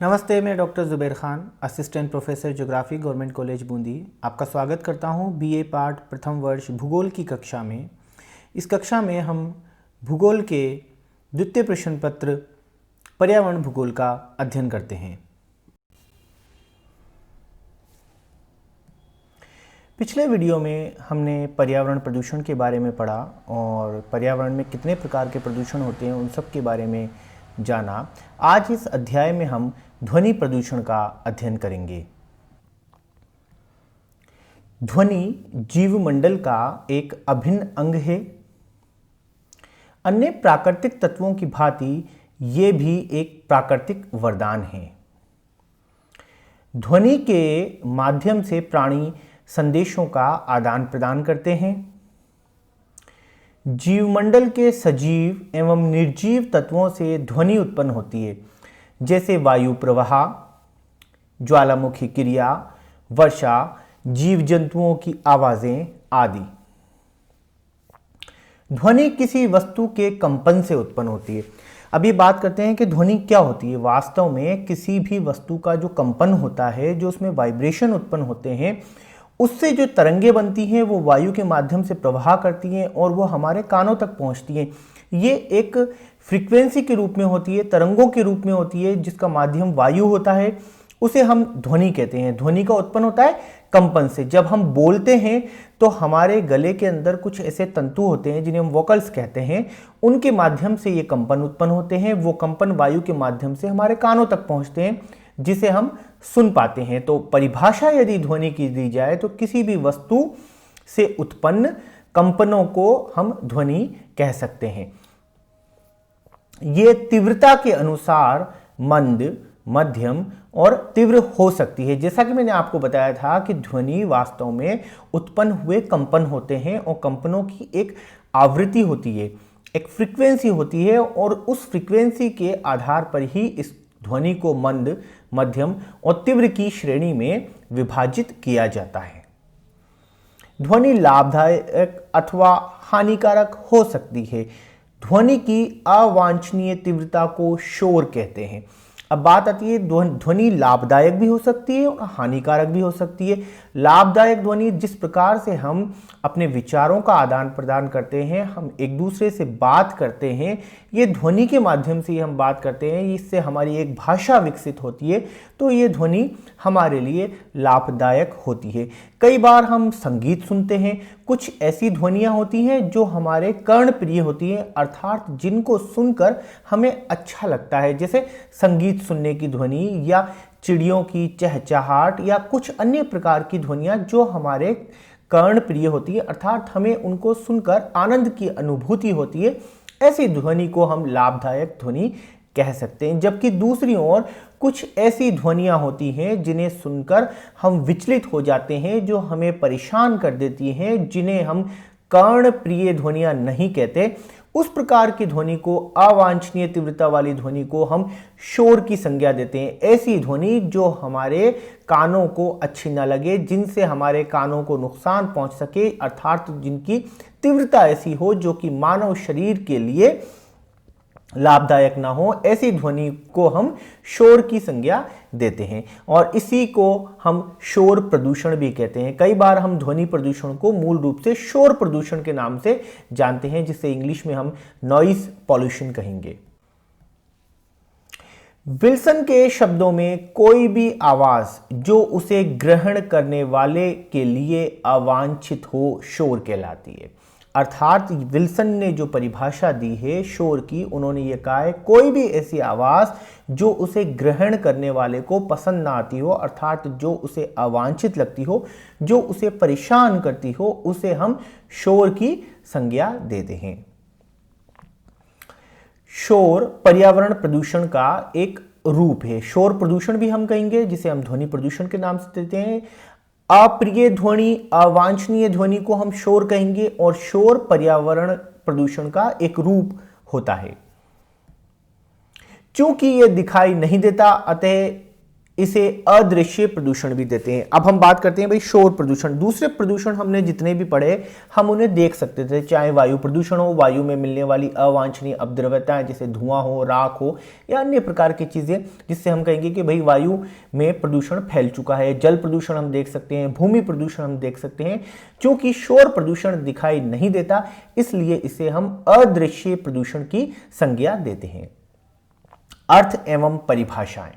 नमस्ते, मैं doctor Zubair Khan, assistant professor geography, government college Bundi. आपका स्वागत करता हूं बीए पार्ट प्रथम वर्ष भूगोल की कक्षा में। इस कक्षा में हम भूगोल के द्वितीय प्रश्न पत्र पर्यावरण भूगोल का अध्ययन करते हैं। पिछले वीडियो में हमने पर्यावरण प्रदूषण के बारे में पढ़ा और पर्यावरण में कितने प्रकार के प्रदूषण होते हैं उन सब के बारे में जाना। आज इस अध्याय में हम ध्वनि प्रदूषण का अध्ययन करेंगे। ध्वनि जीवमंडल का एक अभिन्न अंग है। अन्य प्राकृतिक तत्वों की भांति ये भी एक प्राकृतिक वरदान है। ध्वनि के माध्यम से प्राणी संदेशों का आदान प्रदान करते हैं। जीवमंडल के सजीव एवं निर्जीव तत्वों से ध्वनि उत्पन्न होती है, जैसे वायु प्रवाह, ज्वालामुखी क्रिया, वर्षा, जीव जंतुओं की आवाजें आदि। ध्वनि किसी वस्तु के कंपन से उत्पन्न होती है। अब ये बात करते हैं कि ध्वनि क्या होती है। वास्तव में किसी भी वस्तु का जो कंपन होता है, जो उसमें वाइब्रेशन उत्पन्न होते हैं, उससे जो तरंगे बनती हैं वो वायु के माध्यम से प्रवाह करती हैं और वो हमारे कानों तक पहुंचती हैं। ये एक फ्रीक्वेंसी के रूप में होती है, तरंगों के रूप में होती है, जिसका माध्यम वायु होता है। उसे हम ध्वनि कहते हैं। ध्वनि का उत्पन्न होता है कंपन से। जब हम बोलते हैं तो हमारे गले के अंदर कुछ ऐसे तंतु होते हैं जिन्हें हम वोकल्स कहते हैं। उनके माध्यम से ये कंपन उत्पन्न होते हैं। वो कंपन वायु के माध्यम से हमारे कानों तक पहुंचते हैं, जिसे हम सुन पाते हैं। तो परिभाषा यदि ध्वनि की दी जाए तो किसी भी वस्तु से उत्पन्न कंपनों को हम ध्वनि कह सकते हैं। ये तीव्रता के अनुसार मंद, मध्यम और तीव्र हो सकती है। जैसा कि मैंने आपको बताया था कि ध्वनि वास्तव में उत्पन्न हुए कंपन होते हैं और कंपनों की एक आवृत्ति होती है, एक फ्रीक्वेंसी होती है और उस फ्रीक्वेंसी के आधार पर ही इस ध्वनि को मंद, मध्यम और तीव्र की श्रेणी में विभाजित किया जाता है। ध्वनि लाभदायक अथवा हानिकारक हो सकती है। ध्वनि की अवांछनीय तीव्रता को शोर कहते हैं। अब बात आती है, ध्वनि लाभदायक भी हो सकती है और हानिकारक भी हो सकती है। लाभदायक ध्वनि जिस प्रकार से हम अपने विचारों का आदान प्रदान करते हैं, हम एक दूसरे से बात करते हैं, ये ध्वनि के माध्यम से हम बात करते हैं, इससे हमारी एक भाषा विकसित होती है, तो ये ध्वनि हमारे लिए लाभदायक होती है। कई बार हम संगीत सुनते हैं। कुछ ऐसी ध्वनियाँ होती हैं जो हमारे कर्ण प्रिय होती हैं, अर्थात जिनको सुनकर हमें अच्छा लगता है, जैसे संगीत सुनने की ध्वनि या चिड़ियों की चहचहाट या कुछ अन्य प्रकार की ध्वनियाँ जो हमारे कर्ण प्रिय होती है, अर्थात हमें उनको सुनकर आनंद की अनुभूति होती है। ऐसी ध्वनि को हम लाभदायक ध्वनि कह सकते हैं। जबकि दूसरी ओर कुछ ऐसी ध्वनियाँ होती हैं जिन्हें सुनकर हम विचलित हो जाते हैं, जो हमें परेशान कर देती हैं, जिन्हें हम कर्ण प्रिय ध्वनियाँ नहीं कहते। उस प्रकार की ध्वनि को, अवांछनीय तीव्रता वाली ध्वनि को हम शोर की संज्ञा देते हैं। ऐसी ध्वनि जो हमारे कानों को अच्छी न लगे, जिनसे हमारे कानों को नुकसान पहुंच सके, अर्थात जिनकी तीव्रता ऐसी हो जो कि मानव शरीर के लिए लाभदायक ना हो, ऐसी ध्वनि को हम शोर की संज्ञा देते हैं और इसी को हम शोर प्रदूषण भी कहते हैं। कई बार हम ध्वनि प्रदूषण को मूल रूप से शोर प्रदूषण के नाम से जानते हैं, जिसे इंग्लिश में हम नॉइज पॉल्यूशन कहेंगे। विल्सन के शब्दों में कोई भी आवाज जो उसे ग्रहण करने वाले के लिए अवांछित हो शोर कहलाती है। अर्थात विल्सन ने जो परिभाषा दी है शोर की, उन्होंने ये कहा है कोई भी ऐसी आवाज जो उसे ग्रहण करने वाले को पसंद ना आती हो, अर्थात जो उसे अवांछित लगती हो, जो उसे परेशान करती हो, उसे हम शोर की संज्ञा देते हैं। शोर पर्यावरण प्रदूषण का एक रूप है। शोर प्रदूषण भी हम कहेंगे, जिसे हम ध्वनि प्रदूषण के नाम से देते हैं। अप्रिय ध्वनि, अवांछनीय ध्वनि को हम शोर कहेंगे और शोर पर्यावरण प्रदूषण का एक रूप होता है। चूंकि यह दिखाई नहीं देता, अतः इसे अदृश्य प्रदूषण भी देते हैं। अब हम बात करते हैं भाई शोर प्रदूषण। दूसरे प्रदूषण हमने जितने भी पढ़े हम उन्हें देख सकते थे, चाहे वायु प्रदूषण हो, वायु में मिलने वाली अवांछनीय अपद्रव्यताएं जैसे धुआं हो, राख हो या अन्य प्रकार की चीजें जिससे हम कहेंगे कि भाई वायु में प्रदूषण फैल चुका है। जल प्रदूषण हम देख सकते हैं, भूमि प्रदूषण हम देख सकते हैं। क्योंकि शोर प्रदूषण दिखाई नहीं देता इसलिए इसे हम अदृश्य प्रदूषण की संज्ञा देते हैं। अर्थ एवं परिभाषाएं।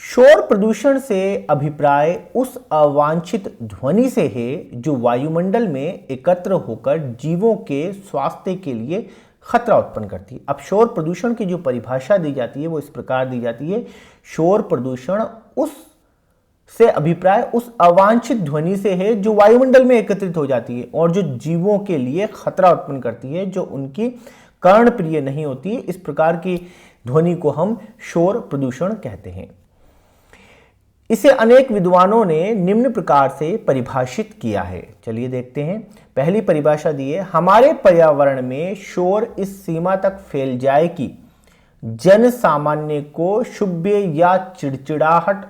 शोर प्रदूषण से अभिप्राय उस अवांछित ध्वनि से है जो वायुमंडल में एकत्र होकर जीवों के स्वास्थ्य के लिए खतरा उत्पन्न करती है। अब शोर प्रदूषण की जो परिभाषा दी जाती है वो इस प्रकार दी जाती है, शोर प्रदूषण से अभिप्राय उस अवांछित ध्वनि से है जो वायुमंडल में एकत्रित हो जाती है और जो जीवों के लिए खतरा उत्पन्न करती है, जो उनकी कर्णप्रिय नहीं होती। इस प्रकार की ध्वनि को हम शोर प्रदूषण कहते हैं। इसे अनेक विद्वानों ने निम्न प्रकार से परिभाषित किया है। चलिए देखते हैं। पहली परिभाषा दी है, हमारे पर्यावरण में शोर इस सीमा तक फैल जाए कि जन सामान्य को शुभ्य या चिड़चिड़ाहट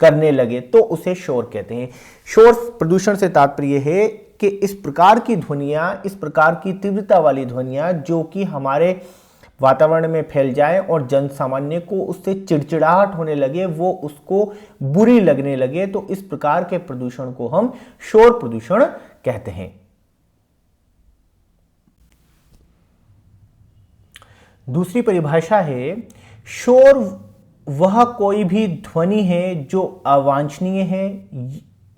करने लगे तो उसे शोर कहते हैं। शोर प्रदूषण से तात्पर्य है कि इस प्रकार की ध्वनियां, इस प्रकार की तीव्रता वाली ध्वनियां जो कि हमारे वातावरण में फैल जाए और जन सामान्य को उससे चिड़चिड़ाहट होने लगे, वो उसको बुरी लगने लगे, तो इस प्रकार के प्रदूषण को हम शोर प्रदूषण कहते हैं। दूसरी परिभाषा है, शोर वह कोई भी ध्वनि है जो अवांछनीय है।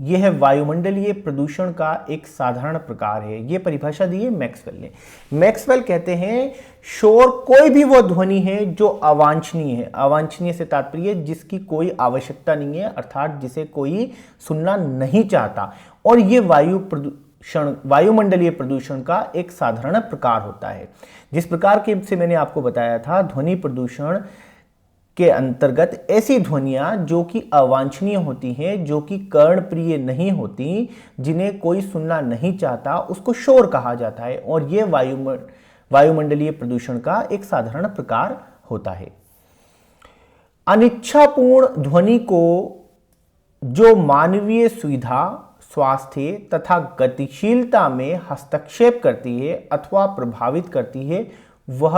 यह वायुमंडलीय प्रदूषण का एक साधारण प्रकार है। यह परिभाषा दी है मैक्सवेल ने। मैक्सवेल कहते हैं शोर कोई भी वो ध्वनि है जो अवांछनीय है। अवांछनीय से तात्पर्य जिसकी कोई आवश्यकता नहीं है, अर्थात जिसे कोई सुनना नहीं चाहता, और यह वायुमंडलीय प्रदूषण का एक साधारण प्रकार होता है। जिस प्रकार के से मैंने आपको बताया था, ध्वनि प्रदूषण के अंतर्गत ऐसी ध्वनियां जो कि अवांछनीय होती हैं, जो कि कर्णप्रिय नहीं होती, जिन्हें कोई सुनना नहीं चाहता, उसको शोर कहा जाता है और यह वायुमंडलीय प्रदूषण का एक साधारण प्रकार होता है। अनिच्छापूर्ण ध्वनि को जो मानवीय सुविधा, स्वास्थ्य तथा गतिशीलता में हस्तक्षेप करती है अथवा प्रभावित करती है वह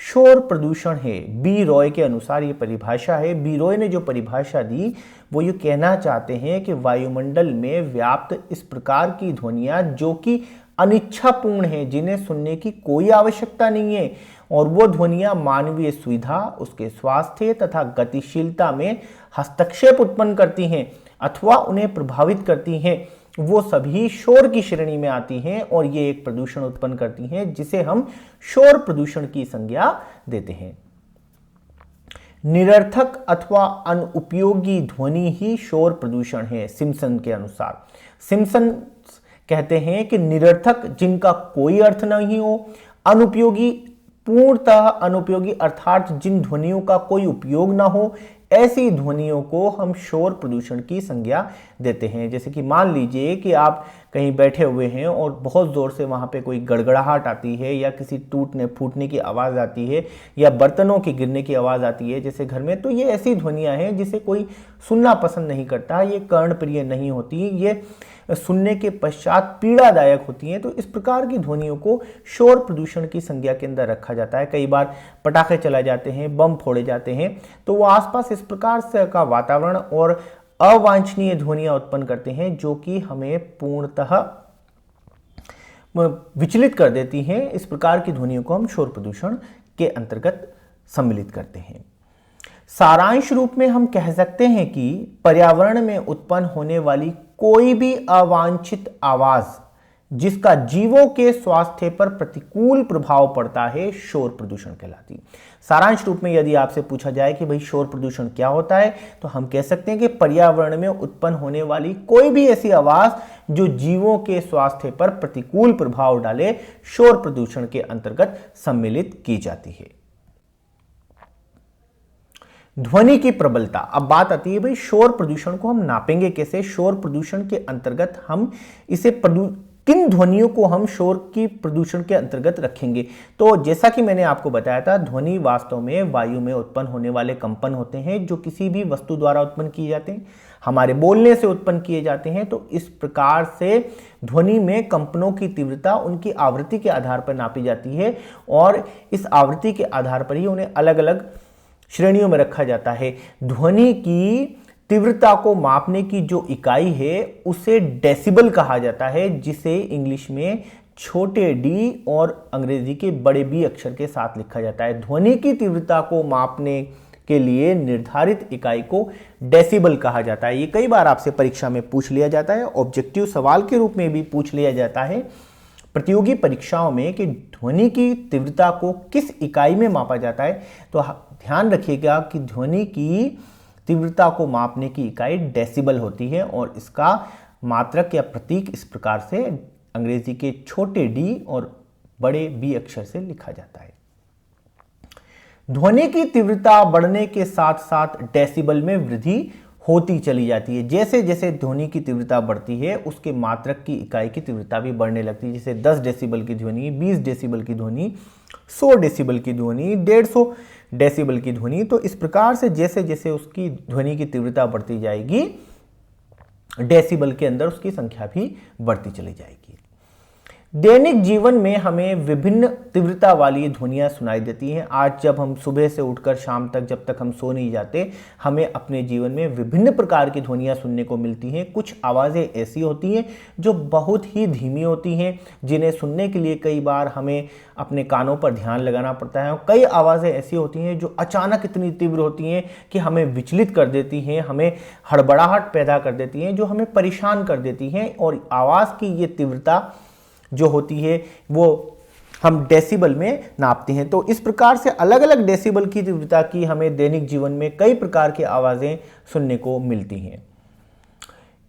शोर प्रदूषण है। बी रॉय के अनुसार यह परिभाषा है। बी रॉय ने जो परिभाषा दी वो ये कहना चाहते हैं कि वायुमंडल में व्याप्त इस प्रकार की ध्वनियां जो कि अनिच्छापूर्ण है, जिन्हें सुनने की कोई आवश्यकता नहीं है, और वो ध्वनियां मानवीय सुविधा, उसके स्वास्थ्य तथा गतिशीलता में हस्तक्षेप उत्पन्न करती हैं अथवा उन्हें प्रभावित करती हैं, वो सभी शोर की श्रेणी में आती हैं और ये एक प्रदूषण उत्पन्न करती हैं जिसे हम शोर प्रदूषण की संज्ञा देते हैं। निरर्थक अथवा अनुपयोगी ध्वनि ही शोर प्रदूषण है। सिम्पसन के अनुसार, सिम्पसन कहते हैं कि निरर्थक जिनका कोई अर्थ नहीं हो, अनुपयोगी, पूर्णतः अनुपयोगी अर्थात जिन ध्वनियों का कोई उपयोग ना हो, ऐसी ध्वनियों को हम शोर प्रदूषण की संज्ञा देते हैं। जैसे कि मान लीजिए कि आप कहीं बैठे हुए हैं और बहुत जोर से वहां पे कोई गड़गड़ाहट आती है या किसी टूटने फूटने की आवाज आती है या बर्तनों के गिरने की आवाज आती है जैसे घर में, तो ये ऐसी ध्वनियां हैं जिसे कोई सुनना पसंद नहीं करता, ये कर्णप्रिय नहीं होती, ये सुनने के पश्चात पीड़ादायक होती हैं। तो इस प्रकार की ध्वनियों को शोर प्रदूषण की संज्ञा के अंदर रखा जाता है। कई बार पटाखे चलाए जाते हैं, बम फोड़े जाते हैं, तो वो आसपास इस प्रकार से का वातावरण और अवांछनीय ध्वनियां उत्पन्न करते हैं जो कि हमें पूर्णतः विचलित कर देती हैं। इस प्रकार की ध्वनियों को हम शोर प्रदूषण के अंतर्गत सम्मिलित करते हैं। सारांश रूप में हम कह सकते हैं कि पर्यावरण में उत्पन्न होने वाली कोई भी अवांछित आवाज जिसका जीवों के स्वास्थ्य पर प्रतिकूल प्रभाव पड़ता है, शोर प्रदूषण कहलाती है। सारांश रूप में यदि आपसे पूछा जाए कि भाई शोर प्रदूषण क्या होता है, तो हम कह सकते हैं कि पर्यावरण में उत्पन्न होने वाली कोई भी ऐसी आवाज जो जीवों के स्वास्थ्य पर प्रतिकूल प्रभाव डाले, शोर प्रदूषण के अंतर्गत सम्मिलित की जाती है। ध्वनि की प्रबलता। अब बात आती है भाई शोर प्रदूषण को हम नापेंगे कैसे। शोर प्रदूषण के अंतर्गत हम इसे किन ध्वनियों को हम शोर की प्रदूषण के अंतर्गत रखेंगे। तो जैसा कि मैंने आपको बताया था, ध्वनि वास्तव में वायु में उत्पन्न होने वाले कंपन होते हैं जो किसी भी वस्तु द्वारा उत्पन्न किए जाते हैं, हमारे बोलने से उत्पन्न किए जाते हैं। तो इस प्रकार से ध्वनि में कंपनों की तीव्रता उनकी आवृत्ति के आधार पर नापी जाती है और इस आवृत्ति के आधार पर ही उन्हें अलग अलग श्रेणियों में रखा जाता है। ध्वनि की तीव्रता को मापने की जो इकाई है उसे डेसिबल कहा जाता है, जिसे इंग्लिश में छोटे डी और अंग्रेजी के बड़े बी अक्षर के साथ लिखा जाता है। ध्वनि की तीव्रता को मापने के लिए निर्धारित इकाई को डेसिबल कहा जाता है। ये कई बार आपसे परीक्षा में पूछ लिया जाता है, ऑब्जेक्टिव सवाल के रूप में भी पूछ लिया जाता है प्रतियोगी परीक्षाओं में कि ध्वनि की तीव्रता को किस इकाई में मापा जाता है। तो ध्यान रखिएगा कि ध्वनि की तीव्रता को मापने की इकाई डेसिबल होती है और इसका मात्रक या प्रतीक इस प्रकार से अंग्रेजी के छोटे डी और बड़े बी अक्षर से लिखा जाता है। ध्वनि की तीव्रता बढ़ने के साथ साथ डेसिबल में वृद्धि होती चली जाती है। जैसे जैसे ध्वनि की तीव्रता बढ़ती है उसके मात्रक की इकाई की तीव्रता भी बढ़ने लगती है। जैसे 10 डेसिबल की ध्वनि, 20 डेसिबल की ध्वनि, 100 डेसिबल की ध्वनि, 150 डेसिबल की ध्वनि। तो इस प्रकार से जैसे जैसे उसकी ध्वनि की तीव्रता बढ़ती जाएगी, डेसिबल के अंदर उसकी संख्या भी बढ़ती चली जाएगी। दैनिक जीवन में हमें विभिन्न तीव्रता वाली ध्वनियां सुनाई देती हैं। आज जब हम सुबह से उठकर शाम तक, जब तक हम सो नहीं जाते, हमें अपने जीवन में विभिन्न प्रकार की ध्वनियां सुनने को मिलती हैं। कुछ आवाज़ें ऐसी होती हैं जो बहुत ही धीमी होती हैं, जिन्हें सुनने के लिए कई बार हमें अपने कानों पर ध्यान लगाना पड़ता है। और कई आवाज़ें ऐसी होती हैं जो अचानक इतनी तीव्र होती हैं कि हमें विचलित कर देती हैं, हमें हड़बड़ाहट पैदा कर देती हैं, जो हमें परेशान कर देती हैं। और आवाज़ की ये तीव्रता जो होती है वो हम डेसिबल में नापते हैं। तो इस प्रकार से अलग अलग डेसिबल की तीव्रता की हमें दैनिक जीवन में कई प्रकार की आवाज़ें सुनने को मिलती हैं।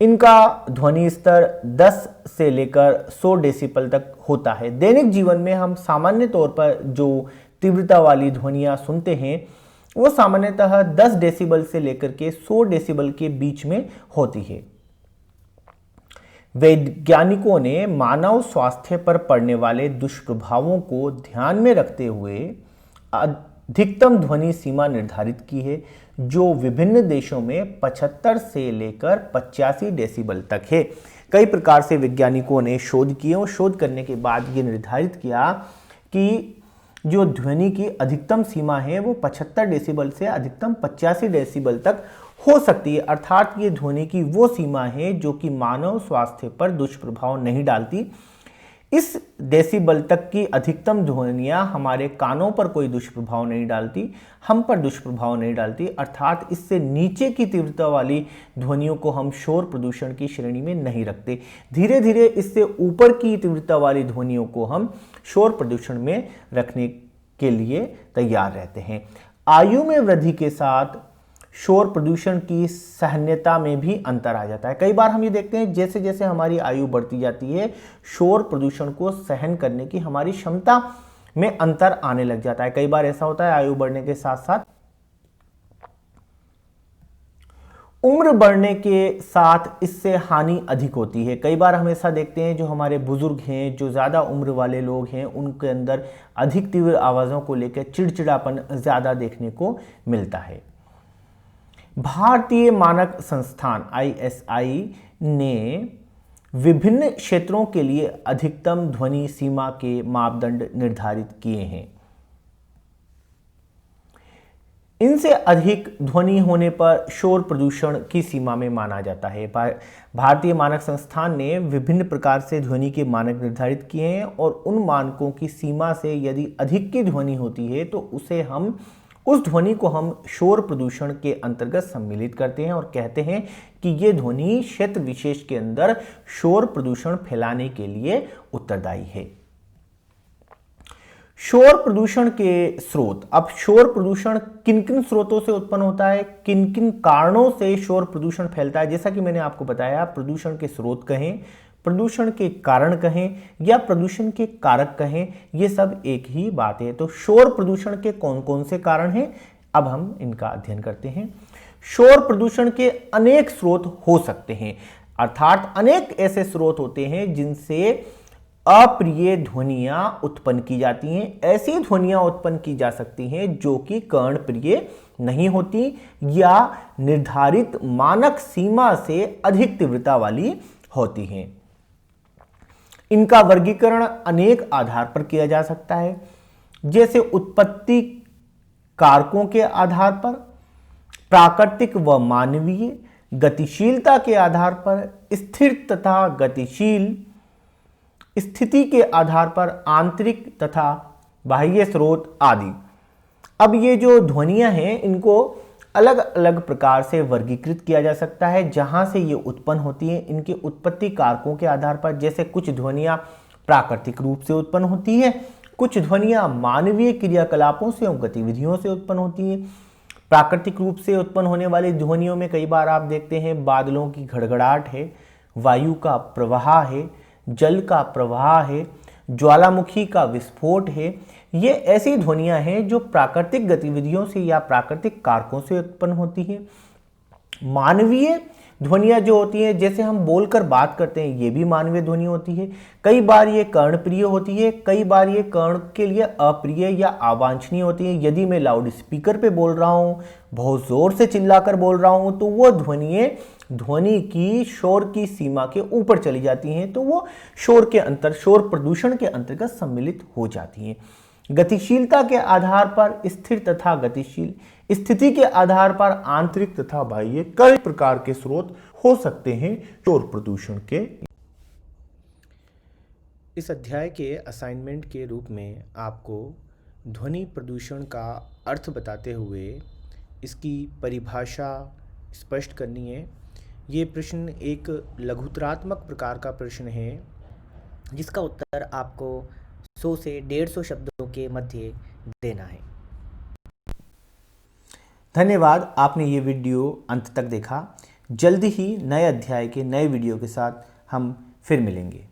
इनका ध्वनि स्तर 10 से लेकर 100 डेसिबल तक होता है। दैनिक जीवन में हम सामान्य तौर पर जो तीव्रता वाली ध्वनियाँ सुनते हैं वो सामान्यतः 10 डेसिबल से लेकर के 100 डेसिबल के बीच में होती है। वैज्ञानिकों ने मानव स्वास्थ्य पर पड़ने वाले दुष्प्रभावों को ध्यान में रखते हुए अधिकतम ध्वनि सीमा निर्धारित की है, जो विभिन्न देशों में 75 से लेकर 85 डेसिबल तक है। कई प्रकार से वैज्ञानिकों ने शोध किए और शोध करने के बाद ये निर्धारित किया कि जो ध्वनि की अधिकतम सीमा है वो 75 डेसिबल से अधिकतम 85 डेसिबल तक हो सकती है। अर्थात ये ध्वनि की वो सीमा है जो कि मानव स्वास्थ्य पर दुष्प्रभाव नहीं डालती। इस डेसिबल तक की अधिकतम ध्वनियाँ हमारे कानों पर कोई दुष्प्रभाव नहीं डालती, हम पर दुष्प्रभाव नहीं डालती। अर्थात इससे नीचे की तीव्रता वाली ध्वनियों को हम शोर प्रदूषण की श्रेणी में नहीं रखते। धीरे धीरे इससे ऊपर की तीव्रता वाली ध्वनियों को हम शोर प्रदूषण में रखने के लिए तैयार रहते हैं। आयु में वृद्धि के साथ शोर प्रदूषण की सहनीयता में भी अंतर आ जाता है। कई बार हम ये देखते हैं जैसे जैसे हमारी आयु बढ़ती जाती है, शोर प्रदूषण को सहन करने की हमारी क्षमता में अंतर आने लग जाता है। कई बार ऐसा होता है आयु बढ़ने के साथ साथ उम्र बढ़ने के साथ इससे हानि अधिक होती है। कई बार हम ऐसा देखते हैं जो हमारे बुजुर्ग हैं, जो ज़्यादा उम्र वाले लोग हैं, उनके अंदर अधिक तीव्र आवाज़ों को लेकर चिड़चिड़ापन ज़्यादा देखने को मिलता है। भारतीय मानक संस्थान ISI ने विभिन्न क्षेत्रों के लिए अधिकतम ध्वनि सीमा के मापदंड निर्धारित किए हैं। इनसे अधिक ध्वनि होने पर शोर प्रदूषण की सीमा में माना जाता है। भारतीय मानक संस्थान ने विभिन्न प्रकार से ध्वनि के मानक निर्धारित किए हैं और उन मानकों की सीमा से यदि अधिक की ध्वनि होती है तो उस ध्वनि को हम शोर प्रदूषण के अंतर्गत सम्मिलित करते हैं और कहते हैं कि ये ध्वनि क्षेत्र विशेष के अंदर शोर प्रदूषण फैलाने के लिए उत्तरदायी है। शोर प्रदूषण के स्रोत। अब शोर प्रदूषण किन किन स्रोतों से उत्पन्न होता है, किन किन कारणों से शोर प्रदूषण फैलता है। जैसा कि मैंने आपको बताया, प्रदूषण के स्रोत कहें, प्रदूषण के कारण कहें या प्रदूषण के कारक कहें, ये सब एक ही बात है। तो शोर प्रदूषण के कौन कौन से कारण हैं, अब हम इनका अध्ययन करते हैं। शोर प्रदूषण के अनेक स्रोत हो सकते हैं। अर्थात अनेक ऐसे स्रोत होते हैं जिनसे अप्रिय ध्वनियां उत्पन्न की जाती हैं। ऐसी ध्वनियां उत्पन्न की जा सकती हैं जो कि कर्णप्रिय नहीं होती या निर्धारित मानक सीमा से अधिक तीव्रता वाली होती हैं। इनका वर्गीकरण अनेक आधार पर किया जा सकता है, जैसे उत्पत्ति कारकों के आधार पर, प्राकृतिक व मानवीय, गतिशीलता के आधार पर, स्थिर तथा गतिशील स्थिति के आधार पर, आंतरिक तथा बाह्य स्रोत आदि। अब ये जो ध्वनियां हैं इनको अलग अलग प्रकार से वर्गीकृत किया जा सकता है जहां से ये उत्पन्न होती हैं। इनके उत्पत्ति कारकों के आधार पर, जैसे कुछ ध्वनियां प्राकृतिक रूप से उत्पन्न होती हैं, कुछ ध्वनियां मानवीय क्रियाकलापों से और गतिविधियों से उत्पन्न होती हैं। प्राकृतिक रूप से उत्पन्न होने वाली ध्वनियों में कई बार आप देखते हैं बादलों की घड़घड़ाहट है, वायु का प्रवाह है, जल का प्रवाह है, ज्वालामुखी का विस्फोट है। ये ऐसी ध्वनियां हैं जो प्राकृतिक गतिविधियों से या प्राकृतिक कारकों से उत्पन्न होती हैं। मानवीय ध्वनियां जो होती हैं, जैसे हम बोलकर बात करते हैं, ये भी मानवीय ध्वनि होती है। कई बार ये कर्णप्रिय होती है, कई बार ये कर्ण के लिए अप्रिय या अवांछनीय होती है। यदि मैं लाउड स्पीकर पे बोल रहा हूँ, बहुत जोर से चिल्लाकर बोल रहा हूँ, तो वो ध्वनि की शोर की सीमा के ऊपर चली जाती हैं, तो वो शोर प्रदूषण के अंतर्गत सम्मिलित हो जाती हैं। गतिशीलता के आधार पर स्थिर तथा गतिशील, स्थिति के आधार पर आंतरिक तथा बाह्य कई प्रकार के स्रोत हो सकते हैं शोर प्रदूषण के। इस अध्याय के असाइनमेंट के रूप में आपको ध्वनि प्रदूषण का अर्थ बताते हुए इसकी परिभाषा स्पष्ट करनी है। ये प्रश्न एक लघुतरात्मक प्रकार का प्रश्न है जिसका उत्तर आपको 100 से 150 शब्दों के मध्य देना है। धन्यवाद, आपने ये वीडियो अंत तक देखा। जल्दी ही नए अध्याय के नए वीडियो के साथ हम फिर मिलेंगे।